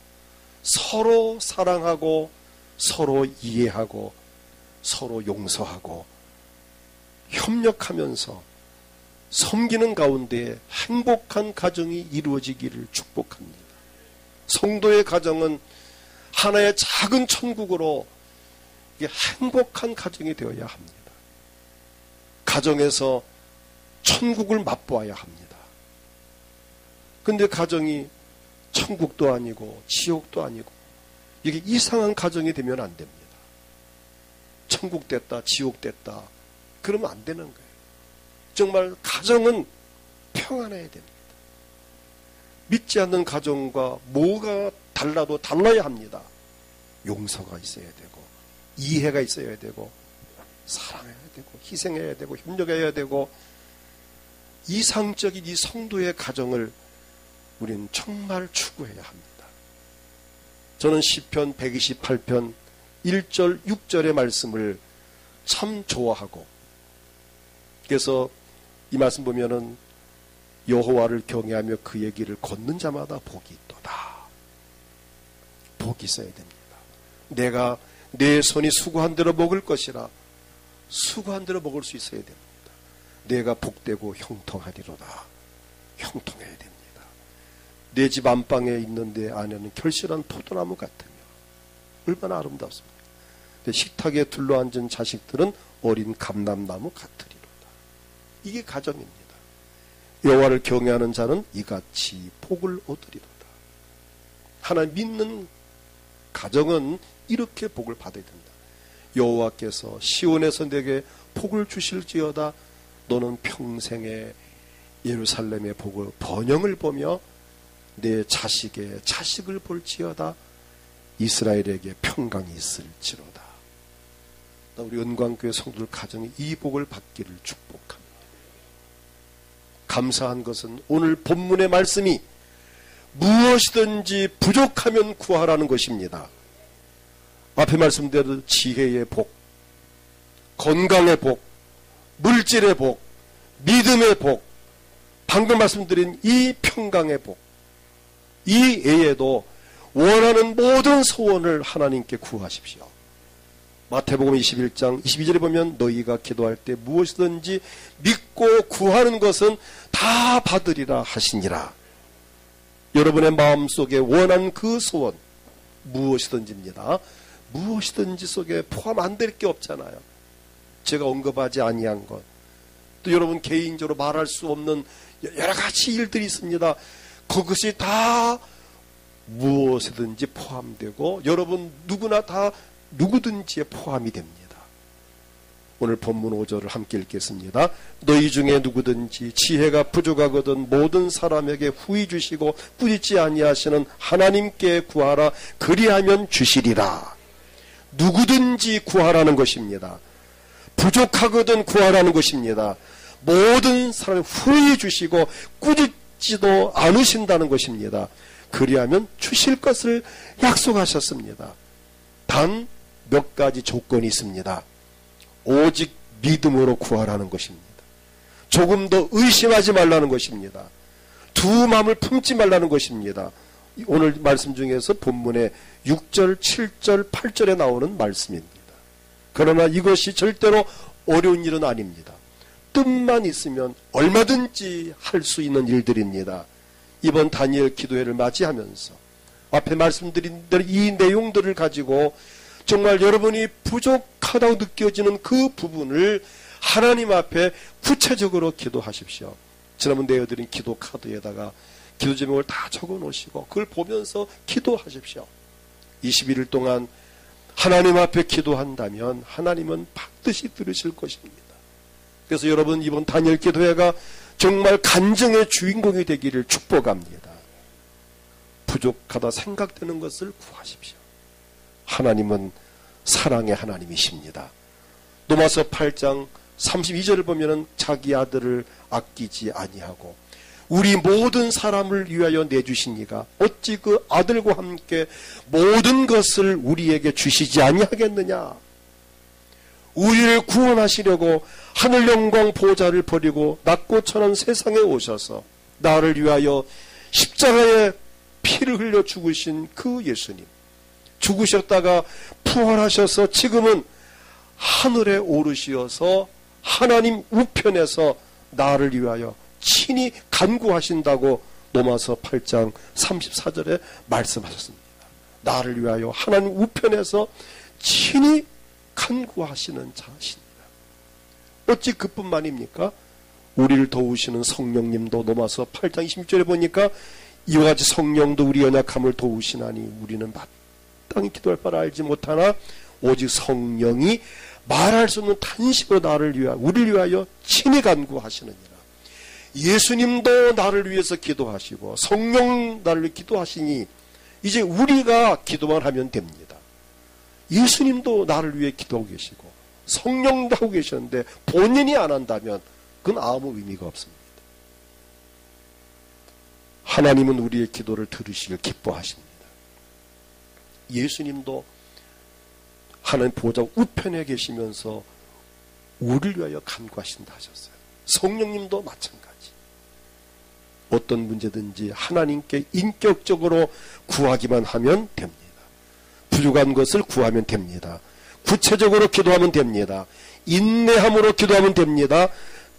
서로 사랑하고 서로 이해하고 서로 용서하고 협력하면서 섬기는 가운데 행복한 가정이 이루어지기를 축복합니다. 성도의 가정은 하나의 작은 천국으로 행복한 가정이 되어야 합니다. 가정에서 천국을 맛보아야 합니다. 근데 가정이 천국도 아니고 지옥도 아니고 이게 이상한 가정이 되면 안 됩니다. 천국 됐다 지옥 됐다 그러면 안 되는 거예요. 정말 가정은 평안해야 됩니다. 믿지 않는 가정과 뭐가 달라도 달라야 합니다. 용서가 있어야 되고 이해가 있어야 되고 사랑해야 되고 희생해야 되고 협력해야 되고 이상적인 이 성도의 가정을 우리는 정말 추구해야 합니다. 저는 시편 128편 1절 6절의 말씀을 참 좋아하고, 그래서 이 말씀 보면은 여호와를 경외하며 그의 길을 걷는 자마다 복이 있도다. 복이 있어야 됩니다. 내가 내 손이 수고한 대로 먹을 것이라 수고한 대로 먹을 수 있어야 됩니다. 내가 복되고 형통하리로다. 형통해야 됩니다. 내 집 안방에 있는 내 안에는 결실한 포도나무 같으며 얼마나 아름답습니까? 식탁에 둘러앉은 자식들은 어린 감람나무 같으리로다. 이게 가정입니다. 여호와를 경외하는 자는 이같이 복을 얻으리로다. 하나님 믿는 가정은 이렇게 복을 받아야 된다. 여호와께서 시온에서 내게 복을 주실지어다. 너는 평생에 예루살렘의 복을 번영을 보며 내 자식의 자식을 볼지어다. 이스라엘에게 평강이 있을지로다. 우리 은광교회 성도들 가정이 이 복을 받기를 축복합니다. 감사한 것은 오늘 본문의 말씀이 무엇이든지 부족하면 구하라는 것입니다. 앞에 말씀대로 지혜의 복, 건강의 복, 물질의 복, 믿음의 복, 방금 말씀드린 이 평강의 복, 이 외에도 원하는 모든 소원을 하나님께 구하십시오. 마태복음 21장 22절에 보면 너희가 기도할 때 무엇이든지 믿고 구하는 것은 다 받으리라 하시니라. 여러분의 마음속에 원하는 그 소원 무엇이든지입니다. 무엇이든지 속에 포함 안 될 게 없잖아요. 제가 언급하지 아니한 것, 또 여러분 개인적으로 말할 수 없는 여러 가지 일들이 있습니다. 그것이 다 무엇이든지 포함되고 여러분 누구나 다 누구든지에 포함이 됩니다. 오늘 본문 5절을 함께 읽겠습니다. 너희 중에 누구든지 지혜가 부족하거든 모든 사람에게 후히 주시고 꾸짖지 아니하시는 하나님께 구하라. 그리하면 주시리라. 누구든지 구하라는 것입니다. 부족하거든 구하라는 것입니다. 모든 사람이 후히 주시고 꾸짖지도 않으신다는 것입니다. 그리하면 주실 것을 약속하셨습니다. 단 몇 가지 조건이 있습니다. 오직 믿음으로 구하라는 것입니다. 조금 더 의심하지 말라는 것입니다. 두 마음을 품지 말라는 것입니다. 오늘 말씀 중에서 본문의 6절, 7절, 8절에 나오는 말씀입니다. 그러나 이것이 절대로 어려운 일은 아닙니다. 뜻만 있으면 얼마든지 할 수 있는 일들입니다. 이번 다니엘 기도회를 맞이하면서 앞에 말씀드린 이 내용들을 가지고 정말 여러분이 부족하다고 느껴지는 그 부분을 하나님 앞에 구체적으로 기도하십시오. 지난번 내어드린 기도 카드에다가 기도 제목을 다 적어 놓으시고 그걸 보면서 기도하십시오. 21일 동안 하나님 앞에 기도한다면 하나님은 반드시 들으실 것입니다. 그래서 여러분, 이번 다니엘 기도회가 정말 간증의 주인공이 되기를 축복합니다. 부족하다 생각되는 것을 구하십시오. 하나님은 사랑의 하나님이십니다. 로마서 8장 32절을 보면은 자기 아들을 아끼지 아니하고 우리 모든 사람을 위하여 내주신 이가 어찌 그 아들과 함께 모든 것을 우리에게 주시지 아니하겠느냐. 우리를 구원하시려고 하늘 영광 보좌를 버리고 낮고 천한 세상에 오셔서 나를 위하여 십자가에 피를 흘려 죽으신 그 예수님, 죽으셨다가 부활하셔서 지금은 하늘에 오르시어서 하나님 우편에서 나를 위하여 친히 간구하신다고 로마서 8장 34절에 말씀하셨습니다. 나를 위하여 하나님 우편에서 친히 간구하시는 자신이다. 어찌 그뿐만입니까? 우리를 도우시는 성령님도 로마서 8장 26절에 보니까 이와 같이 성령도 우리 연약함을 도우시나니 우리는 마땅히 기도할 바를 알지 못하나 오직 성령이 말할 수 없는 탄식으로 나를 위하여 우리를 위하여 친히 간구하시느니라. 예수님도 나를 위해서 기도하시고 성령 나를 위해 기도하시니 이제 우리가 기도만 하면 됩니다. 예수님도 나를 위해 기도하고 계시고 성령도 하고 계셨는데 본인이 안 한다면 그건 아무 의미가 없습니다. 하나님은 우리의 기도를 들으시길 기뻐하십니다. 예수님도 하나님 보좌 우편에 계시면서 우리를 위하여 간구하신다 하셨어요. 성령님도 마찬가지. 어떤 문제든지 하나님께 인격적으로 구하기만 하면 됩니다. 부족한 것을 구하면 됩니다. 구체적으로 기도하면 됩니다. 인내함으로 기도하면 됩니다.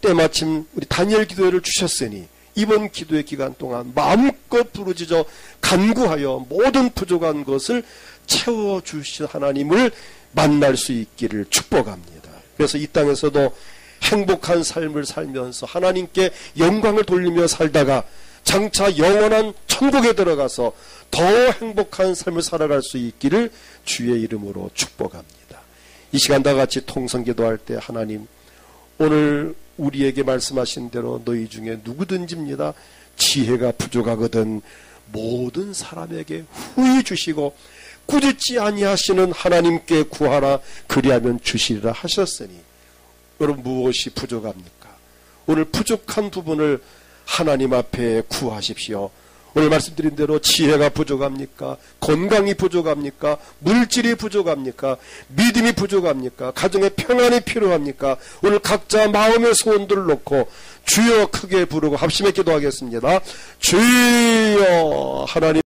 때마침 우리 다니엘 기도회를 주셨으니 이번 기도의 기간 동안 마음껏 부르짖어 간구하여 모든 부족한 것을 채워주신 하나님을 만날 수 있기를 축복합니다. 그래서 이 땅에서도 행복한 삶을 살면서 하나님께 영광을 돌리며 살다가 장차 영원한 천국에 들어가서 더 행복한 삶을 살아갈 수 있기를 주의 이름으로 축복합니다. 이 시간 다 같이 통성기도할 때 하나님, 오늘 우리에게 말씀하신 대로 너희 중에 누구든지입니다. 지혜가 부족하거든 모든 사람에게 후히 주시고 꾸짖지 아니하시는 하나님께 구하라 그리하면 주시리라 하셨으니 여러분 무엇이 부족합니까? 오늘 부족한 부분을 하나님 앞에 구하십시오. 오늘 말씀드린 대로 지혜가 부족합니까? 건강이 부족합니까? 물질이 부족합니까? 믿음이 부족합니까? 가정의 평안이 필요합니까? 오늘 각자 마음의 소원들을 놓고 주여 크게 부르고 합심해 기도하겠습니다. 주여 하나님